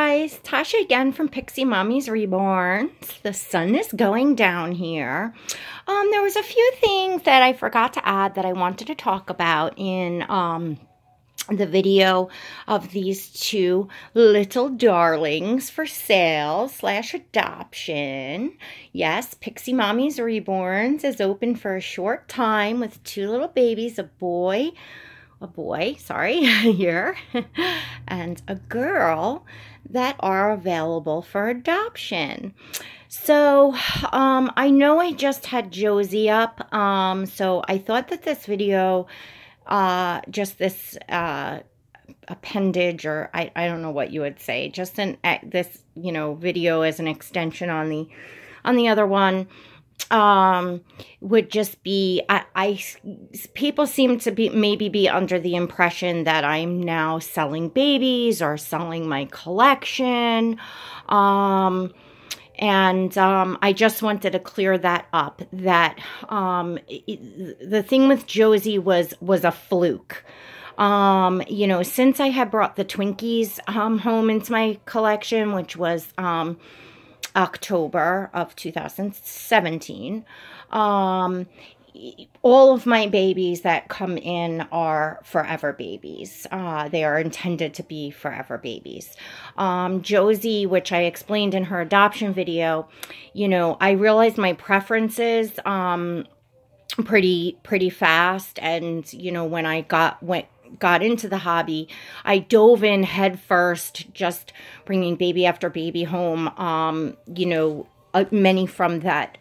guys, Tasha again from Pixie Mommy's Reborn. The sun is going down here. There was a few things that I forgot to add that I wanted to talk about in the video of these two little darlings for sale / adoption. Yes, Pixie Mommy's Reborns is open for a short time with two little babies, a boy, here, and a girl that are available for adoption. So, I know I just had Josie up, so I thought that this video, just this, appendage, or I don't know what you would say, just this, video as an extension on the other one, would just be, people seem to maybe be under the impression that I'm now selling babies or selling my collection. I just wanted to clear that up, that, the thing with Josie was a fluke. Since I had brought the Twinkies, home into my collection, which was, October of 2017. All of my babies that come in are forever babies. They are intended to be forever babies. Josie, which I explained in her adoption video, I realized my preferences pretty fast, and when I got into the hobby, I dove in head first, just bringing baby after baby home, many from that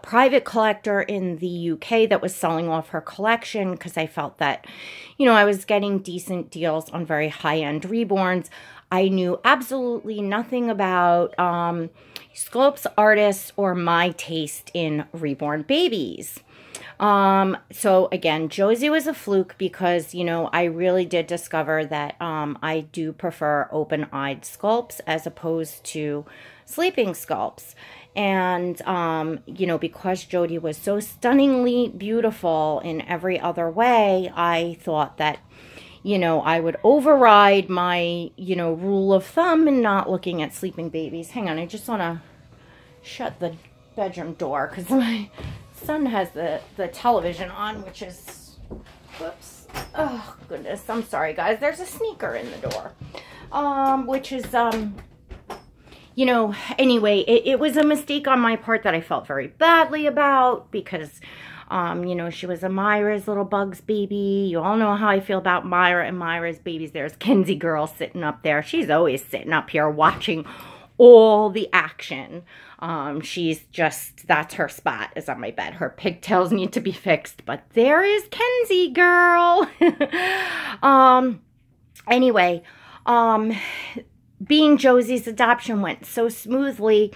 private collector in the UK that was selling off her collection, because I felt that, I was getting decent deals on very high-end reborns. I knew absolutely nothing about sculpts, artists, or my taste in reborn babies. So again, Josie was a fluke because, I really did discover that, I do prefer open-eyed sculpts as opposed to sleeping sculpts. And, because Jodie was so stunningly beautiful in every other way, I thought that, I would override my, rule of thumb and not looking at sleeping babies. Hang on, I just want to shut the bedroom door because my son has the television on, which is, whoops, oh goodness, I'm sorry guys, there's a sneaker in the door, which is, anyway, it was a mistake on my part that I felt very badly about, because, she was a Myra's little Bugs baby. You all know how I feel about Myra and Myra's babies. There's Kenzie girl sitting up there. She's always sitting up here watching all the action. That's her spot, is on my bed. Her pigtails need to be fixed, but there is Kenzie girl. Anyway, being Josie's adoption went so smoothly,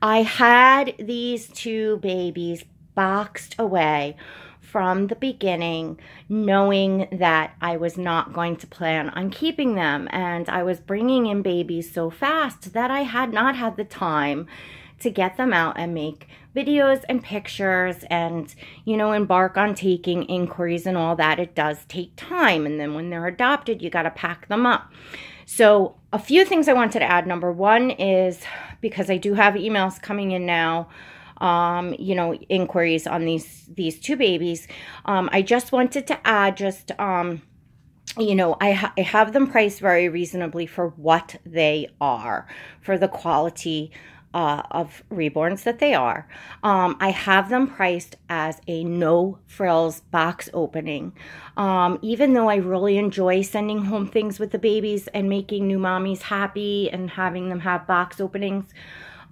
I had these two babies boxed away from the beginning, knowing that I was not going to plan on keeping them. And I was bringing in babies so fast that I had not had the time to get them out and make videos and pictures and, embark on taking inquiries and all that. It does take time. And then when they're adopted, you got to pack them up. So a few things I wanted to add. Number one is, because I do have emails coming in now, inquiries on these two babies. I just wanted to add I have them priced very reasonably for what they are, for the quality of reborns that they are. I have them priced as a no frills box opening. Even though I really enjoy sending home things with the babies and making new mommies happy and having them have box openings,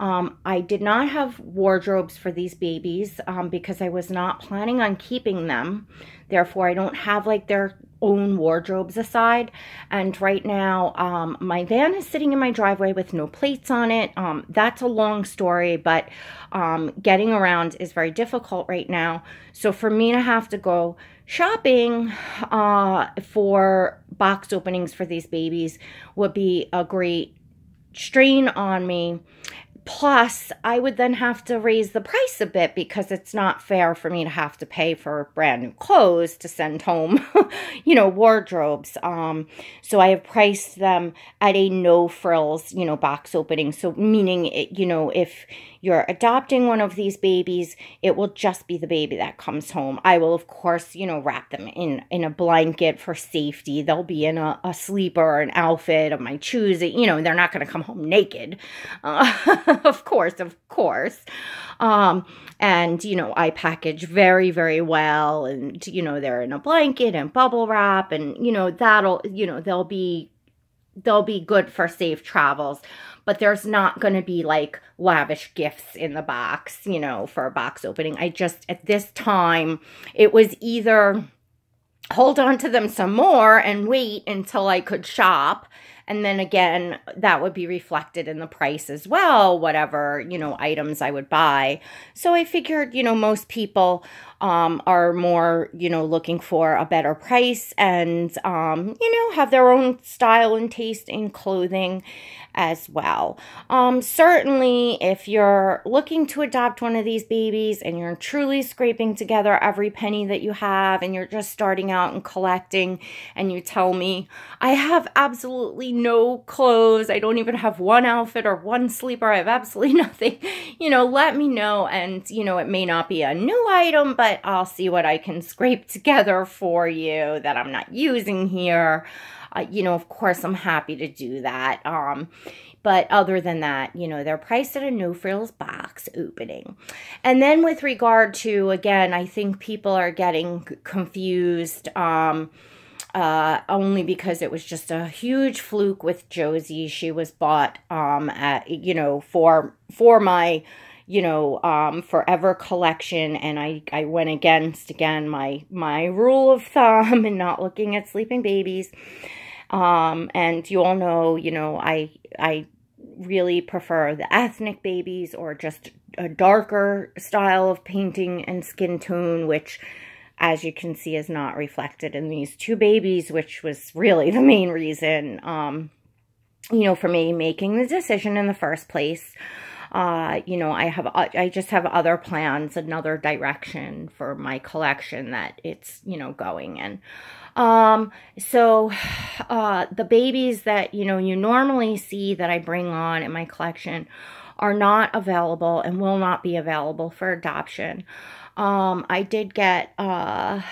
I did not have wardrobes for these babies because I was not planning on keeping them. Therefore, I don't have like their own wardrobes aside. And right now, my van is sitting in my driveway with no plates on it. That's a long story, but getting around is very difficult right now. So for me to have to go shopping for box openings for these babies would be a great strain on me. Plus, I would then have to raise the price a bit because it's not fair for me to have to pay for brand new clothes to send home, you know, wardrobes. So I have priced them at a no frills, you know, box opening. So meaning, you know, if you're adopting one of these babies, it will just be the baby that comes home. I will, of course, you know, wrap them in a blanket for safety. They'll be in a sleeper or an outfit of my choosing. You know, they're not going to come home naked. Of course. And, you know, I package very, very well. And, you know, they're in a blanket and bubble wrap. And, you know, that'll, you know, they'll be good for safe travels. But there's not going to be like lavish gifts in the box, you know, for a box opening. I just, at this time, it was either hold on to them some more and wait until I could shop. And then again, that would be reflected in the price as well, whatever, you know, items I would buy. So I figured, you know, most people are more, you know, looking for a better price and, you know, have their own style and taste in clothing as well. Certainly, if you're looking to adopt one of these babies and you're truly scraping together every penny that you have and you're just starting out and collecting and you tell me, I have absolutely no clothes, I don't even have one outfit or one sleeper, I have absolutely nothing, you know, let me know. And, you know, it may not be a new item, but I'll see what I can scrape together for you that I'm not using here. You know, of course, I'm happy to do that. But other than that, you know, they're priced at a no frills box opening. And then with regard to, again, I think people are getting confused only because it was just a huge fluke with Josie. She was bought at, you know, for my, you know, forever collection. And I went against, again, my rule of thumb and not looking at sleeping babies. And you all know, you know, I really prefer the ethnic babies or just a darker style of painting and skin tone, which, as you can see, is not reflected in these two babies, which was really the main reason, you know, for me making the decision in the first place. You know, I just have other plans, another direction for my collection that it's, you know, going in. So, the babies that, you know, you normally see that I bring on in my collection are not available and will not be available for adoption. I did get, and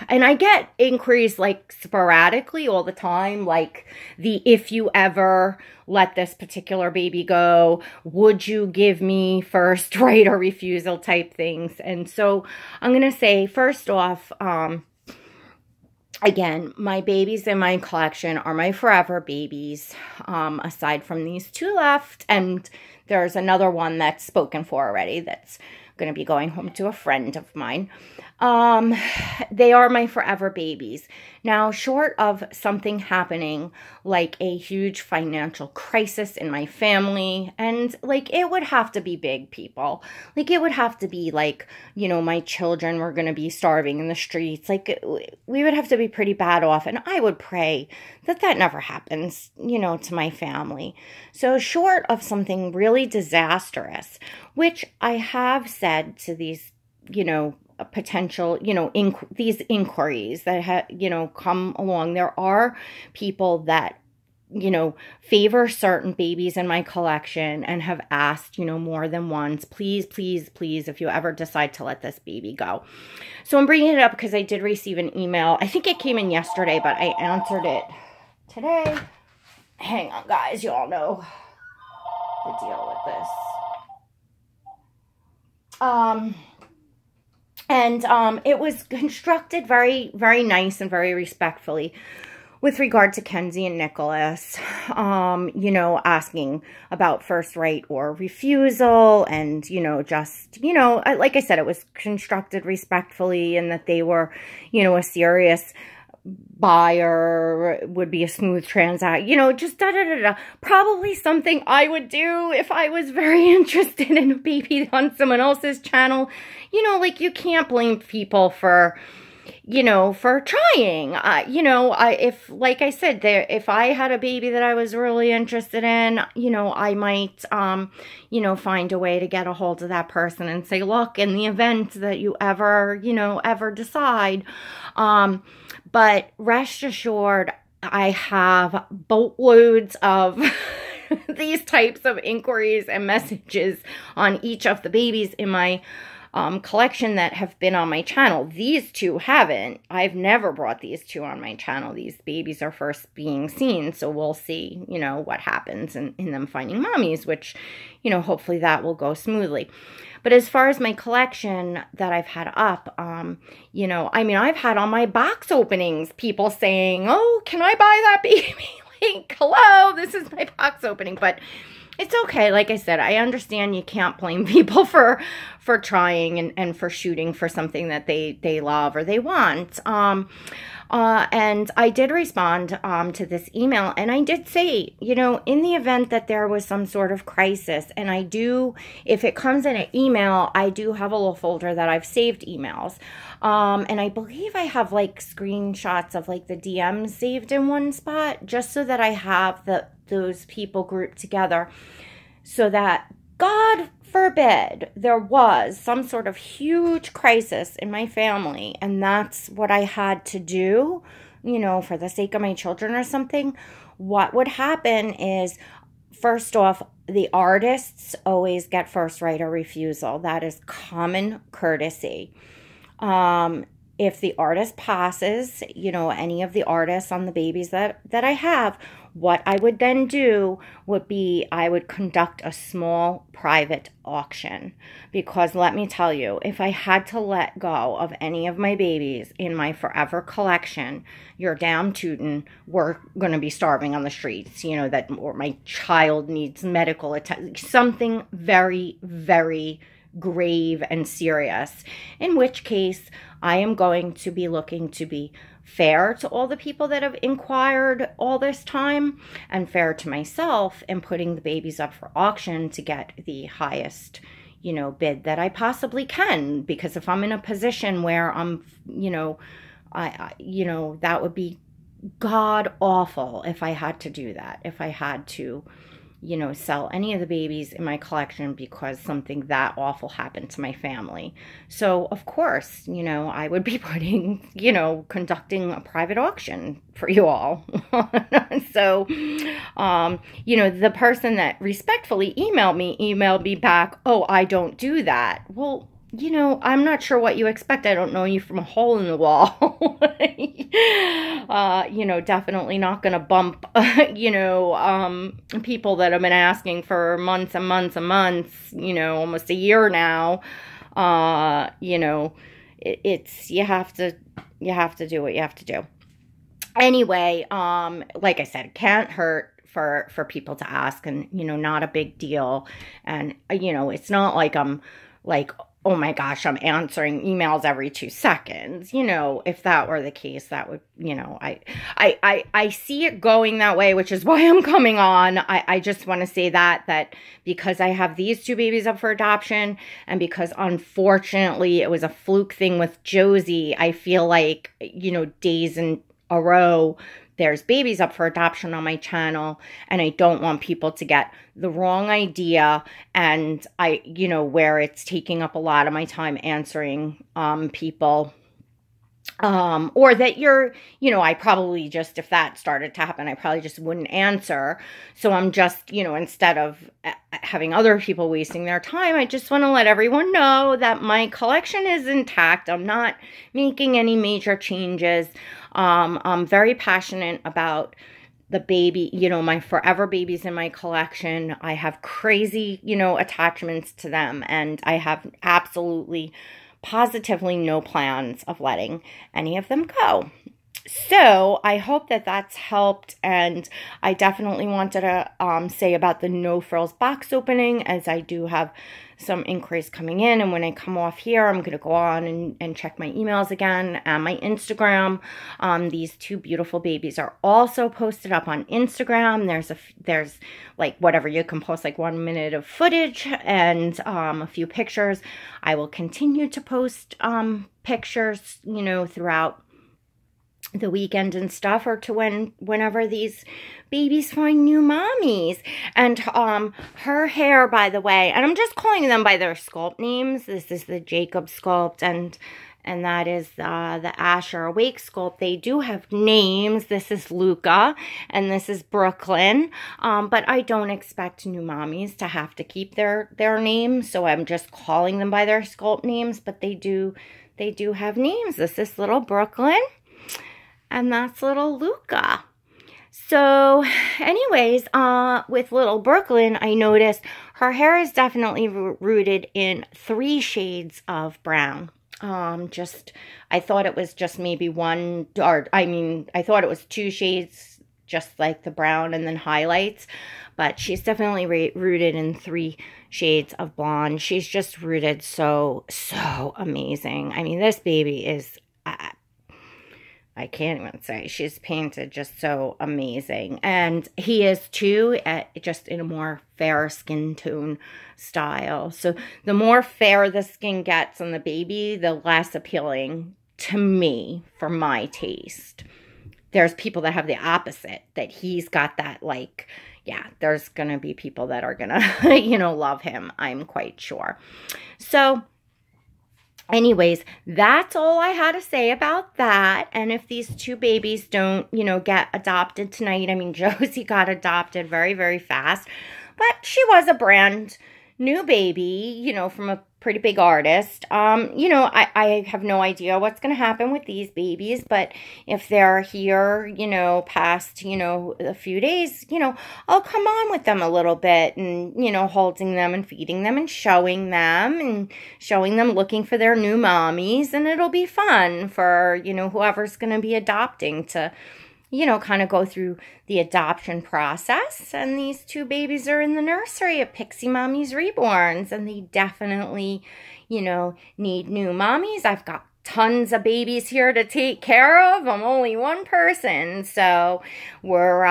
I get inquiries like sporadically all the time, like if you ever let this particular baby go, would you give me first right or refusal type things. And so I'm going to say, first off, again, my babies in my collection are my forever babies, aside from these two left. And there's another one that's spoken for already that's going to be going home to a friend of mine. They are my forever babies. Now, short of something happening like a huge financial crisis in my family, and like it would have to be big, people. Like it would have to be like, you know, my children were going to be starving in the streets. Like we would have to be pretty bad off. And I would pray that that never happens, you know, to my family. So short of something really disastrous, which I have said to these, you know, potential, you know, these inquiries that have, you know, come along. There are people that, you know, favor certain babies in my collection and have asked, you know, more than once, please, please, please, if you ever decide to let this baby go. So I'm bringing it up because I did receive an email. I think it came in yesterday, but I answered it today. Hang on, guys. You all know the deal with this. And it was constructed very, very nice and very respectfully with regard to Kenzie and Nicholas, you know, asking about first right or refusal and, you know, just, you know, like I said, it was constructed respectfully and that they were, you know, a serious buyer, would be a smooth transaction, you know, just da-da-da-da. Probably something I would do if I was very interested in a baby on someone else's channel. You know, like you can't blame people for, for trying. If, like I said, if I had a baby that I was really interested in, I might, find a way to get a hold of that person and say, look, in the event that you ever decide, but rest assured, I have boatloads of these types of inquiries and messages on each of the babies in my collection that have been on my channel. These two haven't. I've never brought these two on my channel. These babies are first being seen, so we'll see, what happens in them finding mommies, which, hopefully that will go smoothly. But as far as my collection that I've had up, I've had on my box openings people saying, oh, can I buy that baby? Like, hello, this is my box opening. But it's okay. Like I said, I understand you can't blame people for trying and for shooting for something that they love or they want. And I did respond to this email, and I did say, in the event that there was some sort of crisis, and I do, if it comes in an email, I do have a little folder that I've saved emails. And I believe I have like screenshots of like the DMs saved in one spot, just so that I have those people grouped together, so that God forbid there was some sort of huge crisis in my family, and that's what I had to do, for the sake of my children or something. What would happen is, first off, the artists always get first right of refusal. That is common courtesy. If the artist passes, any of the artists on the babies that I have, what I would then do would be I would conduct a small private auction. Because let me tell you, if I had to let go of any of my babies in my forever collection, you're damn tootin', we're going to be starving on the streets, or my child needs medical attention, something very, very grave and serious, in which case I am going to be looking to be fair to all the people that have inquired all this time, and fair to myself in putting the babies up for auction to get the highest, bid that I possibly can. Because if I'm in a position where I'm, that would be god awful if I had to do that, if I had to sell any of the babies in my collection because something that awful happened to my family. So, of course, I would be conducting a private auction for you all. So, the person that respectfully emailed me back, oh, I don't do that. Well, I'm not sure what you expect. I don't know you from a hole in the wall. Definitely not going to bump, people that have been asking for months and months and months, almost a year now. It's, you have to do what you have to do. Anyway, like I said, it can't hurt for people to ask, and, not a big deal. And, it's not like I'm like, oh my gosh, I'm answering emails every 2 seconds. If that were the case, that would, I see it going that way, which is why I'm coming on. I just want to say that because I have these 2 babies up for adoption, and because unfortunately it was a fluke thing with Josie, I feel like, days in a row, there's babies up for adoption on my channel, and I don't want people to get the wrong idea, and where it's taking up a lot of my time answering people, or that I probably just, if that started to happen, I probably just wouldn't answer. So I'm just, instead of having other people wasting their time, I just want to let everyone know that my collection is intact. I'm not making any major changes. I'm very passionate about the baby, my forever babies in my collection. I have crazy, attachments to them, and I have absolutely, positively no plans of letting any of them go. So I hope that that's helped, and I definitely wanted to say about the no frills box opening, as I do have some inquiries coming in, and when I come off here, I'm going to go on and check my emails again and my Instagram. These 2 beautiful babies are also posted up on Instagram. There's like whatever, you can post like 1 minute of footage and a few pictures. I will continue to post pictures, you know, throughout the weekend and stuff, or to whenever these babies find new mommies. And her hair, by the way, and I'm just calling them by their sculpt names. This is the Jacob sculpt, and that is the Asher Awake sculpt. They do have names. This is Luca, and this is Brooklyn. But I don't expect new mommies to have to keep their names, so I'm just calling them by their sculpt names. But they do have names. This is little Brooklyn, and that's little Luca. So anyways, with little Brooklyn, I noticed her hair is definitely rooted in 3 shades of brown. I thought it was just maybe one, or I thought it was 2 shades, just like the brown and then highlights, but she's definitely rooted in 3 shades of blonde. She's just rooted so amazing. I mean, this baby is, I can't even say. She's painted just so amazing. And he is too, just in a more fair skin tone style. So the more fair the skin gets on the baby, the less appealing to me for my taste. There's people that have the opposite, that he's got that, like, yeah, there's going to be people that are going to, you know, love him, I'm quite sure. So anyways, that's all I had to say about that. And if these 2 babies don't, you know, get adopted tonight, I mean, Josie got adopted very, very fast, but she was a brand new baby, you know, from a pretty big artist. You know, I have no idea what's going to happen with these babies, but if they're here, you know, past, you know, a few days, you know, I'll come on with them a little bit and, you know, holding them and feeding them and showing them looking for their new mommies, and it'll be fun for, you know, whoever's going to be adopting to, you know, kind of go through the adoption process. And these 2 babies are in the nursery at Pixie Mommy's Reborns, and they definitely, you know, need new mommies. I've got tons of babies here to take care of. I'm only one person, so we're,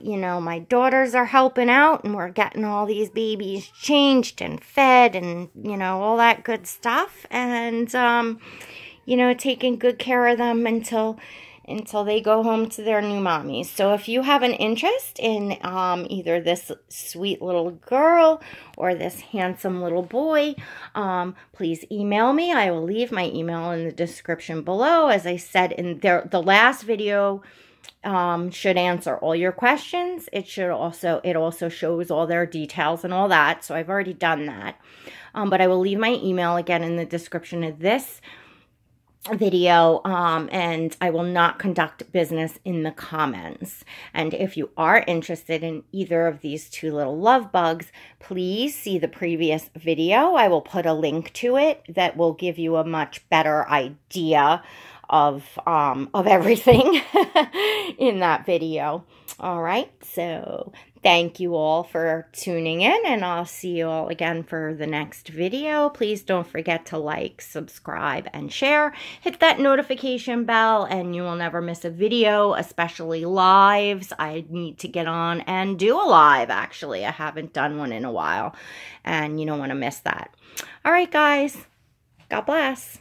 you know, my daughters are helping out, and we're getting all these babies changed and fed and, you know, all that good stuff, and, you know, taking good care of them until they go home to their new mommies. So if you have an interest in either this sweet little girl or this handsome little boy, please email me. I will leave my email in the description below. As I said in the last video, should answer all your questions. It also shows all their details and all that. So I've already done that. But I will leave my email again in the description of this video, and I will not conduct business in the comments. And if you are interested in either of these 2 little love bugs, please see the previous video. I will put a link to it that will give you a much better idea of everything in that video. All right, so thank you all for tuning in, and I'll see you all again for the next video. Please don't forget to like, subscribe, and share. Hit that notification bell, and you will never miss a video, especially lives. I need to get on and do a live, actually. I haven't done one in a while, and you don't want to miss that. All right, guys. God bless.